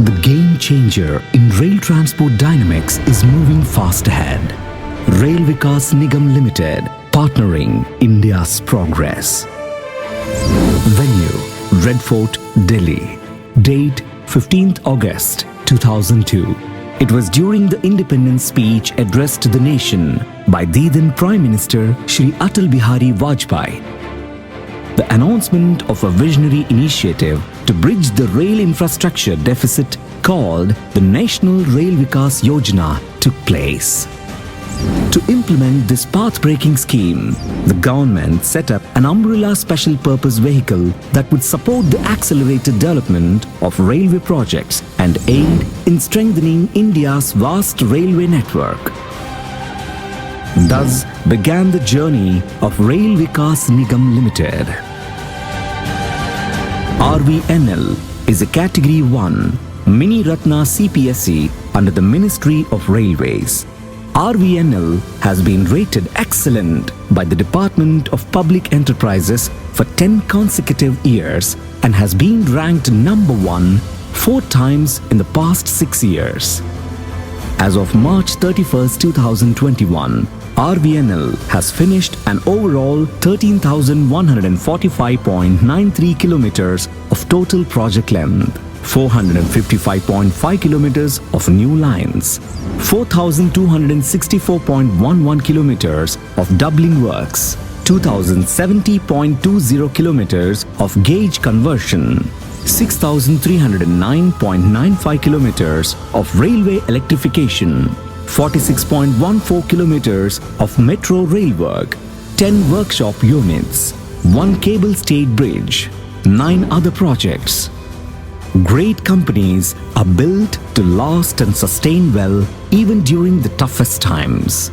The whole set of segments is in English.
The game changer in rail transport dynamics is moving fast ahead. Rail Vikas Nigam Limited, partnering India's progress. Venue, Red Fort, Delhi. Date, 15th August 2002. It was during the independence speech addressed to the nation by the then Prime Minister Shri Atal Bihari Vajpayee. The announcement of a visionary initiative to bridge the rail infrastructure deficit called the National Rail Vikas Yojana took place. To implement this path-breaking scheme, the government set up an umbrella special purpose vehicle that would support the accelerated development of railway projects and aid in strengthening India's vast railway network. Thus began the journey of Rail Vikas Nigam Limited. RVNL is a Category 1 Mini Ratna CPSE under the Ministry of Railways. RVNL has been rated excellent by the Department of Public Enterprises for 10 consecutive years and has been ranked number 1 4 times in the past 6 years. As of March 31, 2021, RVNL has finished an overall 13,145.93 kilometers of total project length, 455.5 kilometers of new lines, 4,264.11 kilometers of doubling works, 2,070.20 kilometers of gauge conversion, 6,309.95 kilometers of railway electrification, 46.14 kilometers of metro rail work, 10 workshop units, 1 cable-stayed bridge, 9 other projects. Great companies are built to last and sustain well even during the toughest times.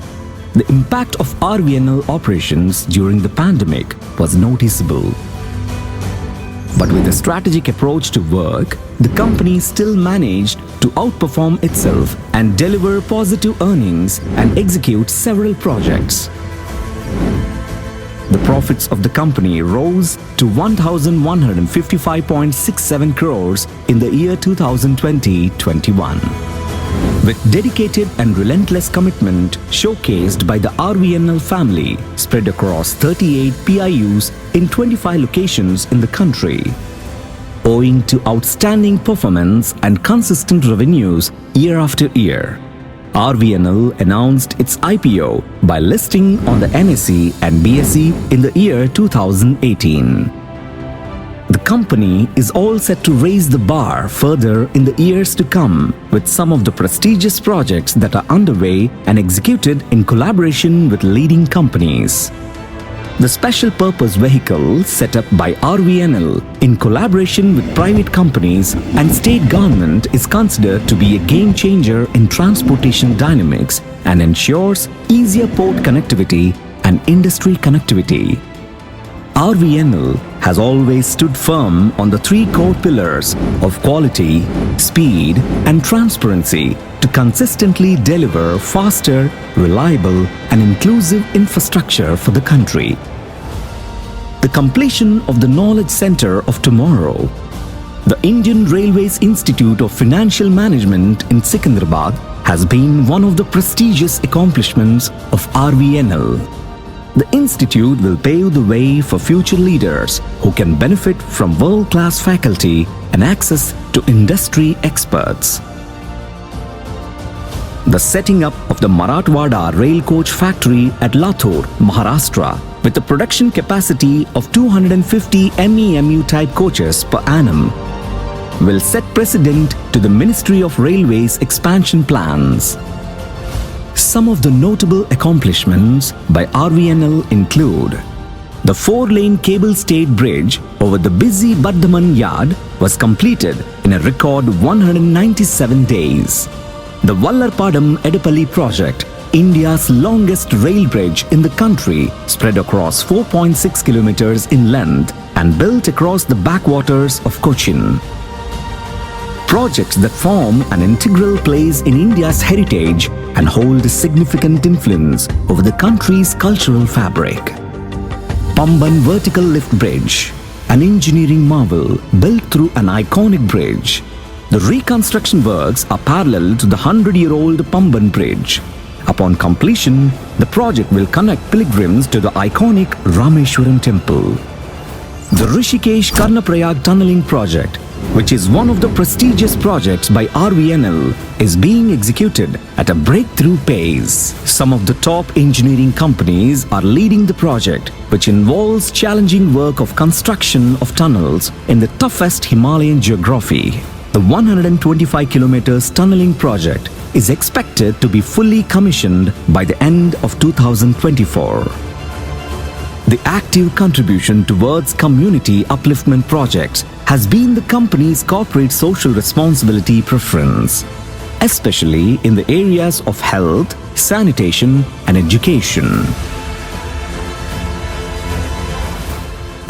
The impact of RVNL operations during the pandemic was noticeable. But with a strategic approach to work, the company still managed to outperform itself and deliver positive earnings and execute several projects. The profits of the company rose to 1,155.67 crores in the year 2020-21. With dedicated and relentless commitment showcased by the RVNL family spread across 38 PIUs in 25 locations in the country. Owing to outstanding performance and consistent revenues year after year, RVNL announced its IPO by listing on the NSE and BSE in the year 2018. The company is all set to raise the bar further in the years to come with some of the prestigious projects that are underway and executed in collaboration with leading companies. The special purpose vehicle set up by RVNL in collaboration with private companies and state government is considered to be a game changer in transportation dynamics and ensures easier port connectivity and industry connectivity. RVNL has always stood firm on the 3 core pillars of quality, speed, and transparency to consistently deliver faster, reliable, and inclusive infrastructure for the country. The completion of the Knowledge Center of Tomorrow, the Indian Railways Institute of Financial Management in Secunderabad, has been one of the prestigious accomplishments of RVNL. The institute will pave the way for future leaders who can benefit from world-class faculty and access to industry experts. The setting up of the Marathwada Rail Coach Factory at Latur, Maharashtra, with a production capacity of 250 MEMU type coaches per annum, will set precedent to the Ministry of Railways expansion plans. Some of the notable accomplishments by RVNL include: the 4-lane cable-stayed bridge over the busy Bardhaman Yard was completed in a record 197 days. The Vallarpadam Edapalli project, India's longest rail bridge in the country, spread across 4.6 kilometers in length and built across the backwaters of Cochin. Projects that form an integral place in India's heritage and hold a significant influence over the country's cultural fabric. Pamban Vertical Lift Bridge, an engineering marvel built through an iconic bridge. The reconstruction works are parallel to the 100-year-old Pamban Bridge. Upon completion, the project will connect pilgrims to the iconic Rameshwaram temple. The Rishikesh Karnaprayag tunneling project, which is one of the prestigious projects by RVNL, is being executed at a breakthrough pace. Some of the top engineering companies are leading the project, which involves challenging work of construction of tunnels in the toughest Himalayan geography. The 125 kilometers tunneling project is expected to be fully commissioned by the end of 2024. The active contribution towards community upliftment projects has been the company's corporate social responsibility preference, especially in the areas of health, sanitation, and education.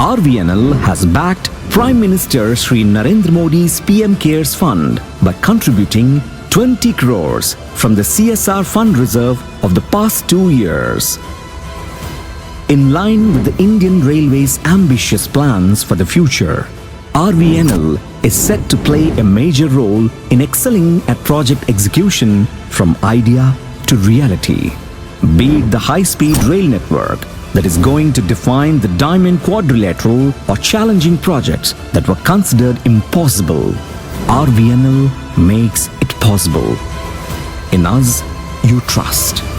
RVNL has backed Prime Minister Shri Narendra Modi's PM Cares Fund by contributing 20 crores from the CSR fund reserve of the past 2 years. In line with the Indian Railways' ambitious plans for the future, RVNL is set to play a major role in excelling at project execution from idea to reality. Be it the high-speed rail network that is going to define the Diamond Quadrilateral or challenging projects that were considered impossible, RVNL makes it possible. In us, you trust.